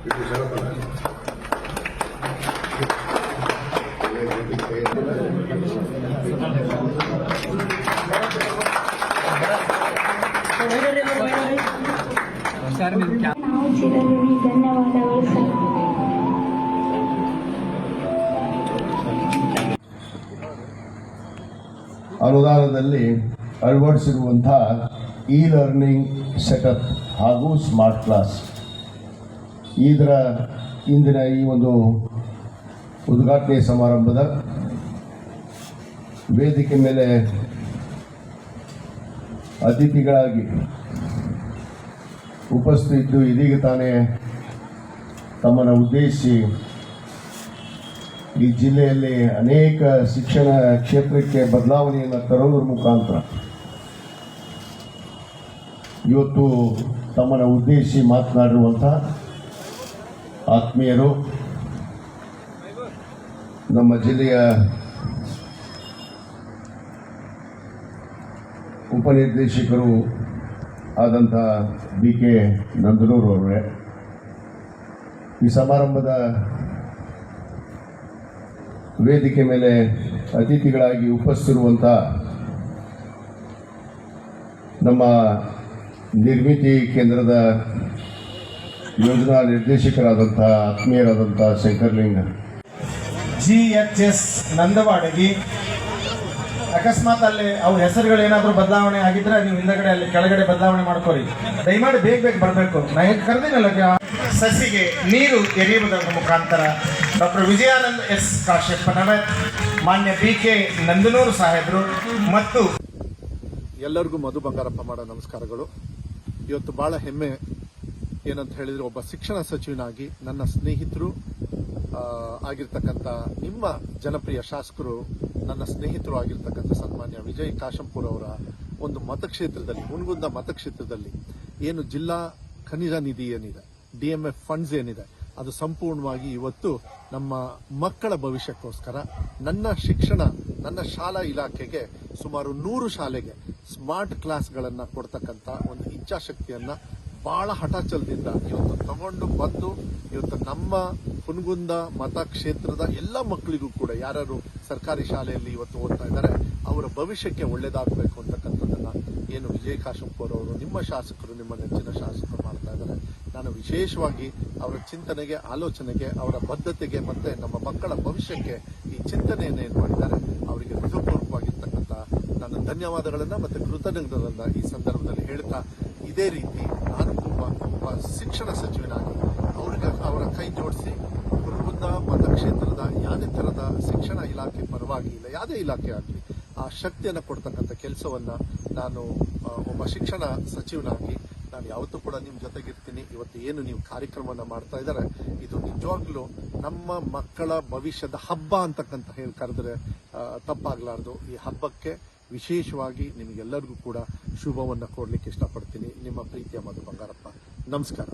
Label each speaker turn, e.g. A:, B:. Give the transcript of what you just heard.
A: ಧನ್ಯವಾದಗಳು ಸರ್.
B: ಅನುದಾನದಲ್ಲಿ ಅಳವಡಿಸಿರುವಂತಹ E learning setup ಹಾಗೂ ಸ್ಮಾರ್ಟ್ ಕ್ಲಾಸ್ ಇದರ ಇಂದಿನ ಈ ಒಂದು ಉದ್ಘಾಟನೆ ಸಮಾರಂಭದ ವೇದಿಕೆ ಮೇಲೆ ಅತಿಥಿಗಳಾಗಿ ಉಪಸ್ಥಿತಿದ್ದು ಇದೀಗ ತಾನೇ ತಮ್ಮನ್ನು ಉದ್ದೇಶಿಸಿ ಈ ಜಿಲ್ಲೆಯಲ್ಲಿ ಅನೇಕ ಶಿಕ್ಷಣ ಕ್ಷೇತ್ರಕ್ಕೆ ಬದಲಾವಣೆಯನ್ನು ತರುವುದರ ಮುಖಾಂತರ ಇವತ್ತು ತಮ್ಮನ್ನು ಉದ್ದೇಶಿಸಿ ಮಾತನಾಡಿರುವಂಥ ಆತ್ಮೀಯರು, ನಮ್ಮ ಜಿಲ್ಲೆಯ ಉಪನಿರ್ದೇಶಕರು ಆದಂಥ BK ನಂದನೂರು ಅವರೇ, ಈ ಸಮಾರಂಭದ ವೇದಿಕೆ ಮೇಲೆ ಅತಿಥಿಗಳಾಗಿ ಉಪಸ್ಥಿತಿರುವಂಥ ನಮ್ಮ ನಿರ್ಮಿತಿ ಕೇಂದ್ರದ ಯೋಜನಾ ನಿರ್ದೇಶಕರಾದಂಥ ಆತ್ಮೀಯರಾದಂಥ ಶಂಕರ್ಲಿಂಗ,
C: GHS ನಂದವಾಡಗಿ. ಅಕಸ್ಮಾತ್ ಅಲ್ಲಿ ಅವ್ರ ಹೆಸರುಗಳು ಏನಾದರೂ ಬದಲಾವಣೆ ಆಗಿದ್ರೆ ನೀವು ಹಿಂದಗಡೆ ಅಲ್ಲಿ ಕೆಳಗಡೆ ಬದಲಾವಣೆ ಮಾಡ್ಕೋರಿ. ದಯಮಾಡಿ ಬೇಗ ಬರಬೇಕು. ನಾ ಹೇಗೆ ಕರೆದಿನಲ್ಲ, ಸಸಿಗೆ ನೀರು ಎರೆಯುವುದರ ಮುಖಾಂತರ ಡಾಕ್ಟರ್ ವಿಜಯಾನಂದ್ S ಕಾಶ್ಯಪ್ಪನವರ್, ಮಾನ್ಯ BK ನಂದನೂರು ಸಾಹೇಬರು ಮತ್ತು
D: ಎಲ್ಲರಿಗೂ ಮಧು ಬಂಗಾರಪ್ಪ ಮಾಡೋ ನಮಸ್ಕಾರಗಳು. ಇವತ್ತು ಬಹಳ ಹೆಮ್ಮೆ ಏನಂತ ಹೇಳಿದ್ರೆ, ಒಬ್ಬ ಶಿಕ್ಷಣ ಸಚಿವನಾಗಿ ನನ್ನ ಸ್ನೇಹಿತರು ಆಗಿರ್ತಕ್ಕಂಥ ನಿಮ್ಮ ಜನಪ್ರಿಯ ಶಾಸಕರು, ನನ್ನ ಸ್ನೇಹಿತರು ಆಗಿರ್ತಕ್ಕಂಥ ಸನ್ಮಾನ್ಯ ವಿಜಯ್ ಕಾಶಂಪುರ್ ಅವರ ಒಂದು ಮತಕ್ಷೇತ್ರದಲ್ಲಿ, ಹುನಗುಂದ ಮತಕ್ಷೇತ್ರದಲ್ಲಿ ಏನು ಜಿಲ್ಲಾ ಖನಿಜ ನಿಧಿ ಏನಿದೆ, DMF ಫಂಡ್ಸ್ ಏನಿದೆ, ಅದು ಸಂಪೂರ್ಣವಾಗಿ ಇವತ್ತು ನಮ್ಮ ಮಕ್ಕಳ ಭವಿಷ್ಯಕ್ಕೋಸ್ಕರ ನನ್ನ ಶಾಲಾ ಇಲಾಖೆಗೆ ಸುಮಾರು 100 ಶಾಲೆಗೆ ಸ್ಮಾರ್ಟ್ ಕ್ಲಾಸ್ಗಳನ್ನು ಕೊಡ್ತಕ್ಕಂಥ ಒಂದು ಇಚ್ಛಾಶಕ್ತಿಯನ್ನ ಬಹಳ ಹಠಾಚಲದಿಂದ ಇವತ್ತು ತಗೊಂಡು ಬಂದು ಇವತ್ತು ನಮ್ಮ ಹುನಗುಂದ ಮತಕ್ಷೇತ್ರದ ಎಲ್ಲ ಮಕ್ಕಳಿಗೂ ಕೂಡ, ಯಾರು ಸರ್ಕಾರಿ ಶಾಲೆಯಲ್ಲಿ ಇವತ್ತು ಓದ್ತಾ ಇದ್ದಾರೆ, ಅವರ ಭವಿಷ್ಯಕ್ಕೆ ಒಳ್ಳೇದಾಗಬೇಕು ಅಂತಕ್ಕಂಥದ್ದನ್ನ ಏನು ವಿಜಯ್ ಕಾಶಂಪುರ್ ಅವರು, ನಿಮ್ಮ ಶಾಸಕರು, ನಿಮ್ಮ ನೆಚ್ಚಿನ ಶಾಸಕರು ಮಾಡ್ತಾ ಇದ್ದಾರೆ. ನಾನು ವಿಶೇಷವಾಗಿ ಅವರ ಚಿಂತನೆಗೆ, ಆಲೋಚನೆಗೆ, ಅವರ ಬದ್ಧತೆಗೆ ಮತ್ತೆ ನಮ್ಮ ಮಕ್ಕಳ ಭವಿಷ್ಯಕ್ಕೆ ಈ ಚಿಂತನೆಯನ್ನು ಏನು ಮಾಡಿದ್ದಾರೆ ಅವರಿಗೆ ಹೃದಯಪೂರ್ವಕವಾಗಿರ್ತಕ್ಕಂಥ ನಾನು ಧನ್ಯವಾದಗಳನ್ನ ಮತ್ತೆ ಕೃತಜ್ಞತೆಗಳನ್ನ ಈ ಸಂದರ್ಭದಲ್ಲಿ ಹೇಳ್ತಾ, ಇದೇ ರೀತಿ ನಾನು ಒಬ್ಬ ಶಿಕ್ಷಣ ಸಚಿವನಾಗಿ ಅವರ ಕೈ ಜೋಡಿಸಿ ಹುನಗುಂದ ಮತಕ್ಷೇತ್ರದ ಯಾವುದೇ ತರದ ಶಿಕ್ಷಣ ಇಲಾಖೆ ಪರವಾಗಿ ಇಲ್ಲ, ಯಾವುದೇ ಇಲಾಖೆ ಆಗಲಿ, ಆ ಶಕ್ತಿಯನ್ನು ಕೊಡ್ತಕ್ಕಂಥ ಕೆಲಸವನ್ನ ನಾನು ಒಬ್ಬ ಶಿಕ್ಷಣ ಸಚಿವನಾಗಿ ನಾನು ಯಾವತ್ತೂ ಕೂಡ ನಿಮ್ಮ ಜೊತೆಗಿರ್ತೀನಿ. ಇವತ್ತು ಏನು ನೀವು ಕಾರ್ಯಕ್ರಮವನ್ನು ಮಾಡ್ತಾ ಇದ್ದಾರೆ, ಇದು ನಿಜವಾಗ್ಲೂ ನಮ್ಮ ಮಕ್ಕಳ ಭವಿಷ್ಯದ ಹಬ್ಬ ಅಂತಕ್ಕಂತ ಹೇಳಿ ಕರೆದ್ರೆ ತಪ್ಪಾಗಲಾರ್ದು. ಈ ಹಬ್ಬಕ್ಕೆ ವಿಶೇಷವಾಗಿ ನಿಮಗೆಲ್ಲರಿಗೂ ಕೂಡ ಶುಭವನ್ನು ಕೋರ್ಲಿಕ್ಕೆ ಇಷ್ಟಪಡ್ತೀನಿ. ನಿಮ್ಮ ಪ್ರೀತಿಯ ಮಧು ಬಂಗಾರಪ್ಪ. ನಮಸ್ಕಾರ.